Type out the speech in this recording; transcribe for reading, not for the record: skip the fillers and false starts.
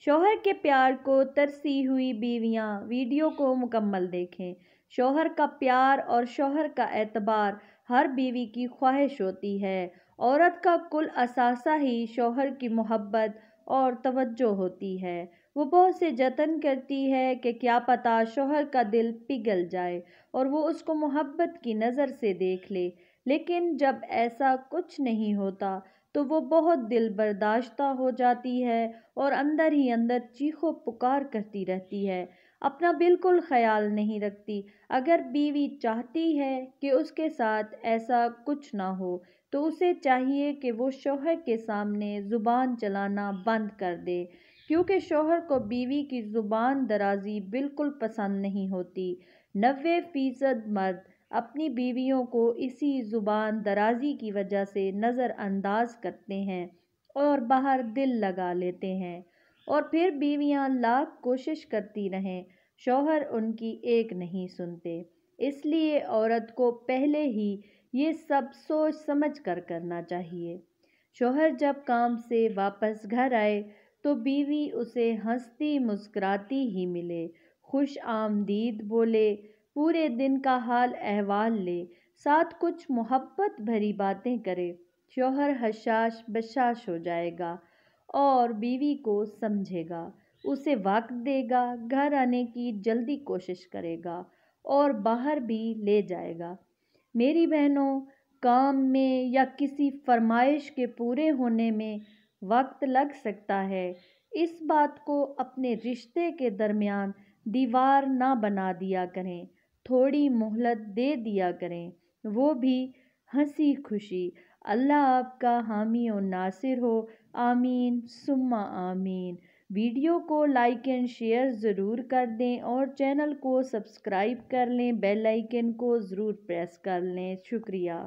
شوہر کے پیار کو ترسی ہوئی بیویاں ویڈیو کو مکمل دیکھیں۔ شوہر کا پیار اور شوہر کا اعتبار ہر بیوی کی خواہش ہوتی ہے۔ عورت کا کل اثاثہ ہی شوہر کی محبت اور توجہ ہوتی ہے۔ وہ بہت سے جتن کرتی ہے کہ کیا پتہ شوہر کا دل پگھل جائے اور وہ اس کو محبت کی نظر سے دیکھ لے، لیکن جب ایسا کچھ نہیں ہوتا تو وہ بہت دل برداشتہ ہو جاتی ہے اور اندر ہی اندر چیخو پکار کرتی رہتی ہے، اپنا بالکل خیال نہیں رکھتی۔ اگر بیوی چاہتی ہے کہ اس کے ساتھ ایسا کچھ نہ ہو تو اسے چاہیے کہ وہ شوہر کے سامنے زبان چلانا بند کر دے، کیونکہ شوہر کو بیوی کی زبان درازی بالکل پسند نہیں ہوتی۔ 90% مرد اپنی بیویوں کو اسی زبان درازی کی وجہ سے نظر انداز کرتے ہیں اور باہر دل لگا لیتے ہیں، اور پھر بیویاں لاکھ کوشش کرتی رہیں، شوہر ان کی ایک نہیں سنتے۔ اس لیے عورت کو پہلے ہی یہ سب سوچ سمجھ کر کرنا چاہیے۔ شوہر جب کام سے واپس گھر آئے تو بیوی اسے ہنستی مسکراتی ہی ملے، خوش آمدید بولے، پورے دن کا حال احوال لے، ساتھ کچھ محبت بھری باتیں کرے، شوہر حشاش بشاش ہو جائے گا اور بیوی کو سمجھے گا، اسے وقت دے گا، گھر آنے کی جلدی کوشش کرے گا اور باہر بھی لے جائے گا۔ میری بہنوں، کام میں یا کسی فرمائش کے پورے ہونے میں وقت لگ سکتا ہے، اس بات کو اپنے رشتے کے درمیان دیوار نہ بنا دیا کریں، تھوڑی مہلت دے دیا کریں، وہ بھی ہنسی خوشی۔ اللہ آپ کا حامی و ناصر ہو، آمین ثم آمین۔ ویڈیو کو لائک اینڈ شیئر ضرور کر دیں اور چینل کو سبسکرائب کر لیں، بیل آئیکن کو ضرور پریس کر لیں۔ شکریہ۔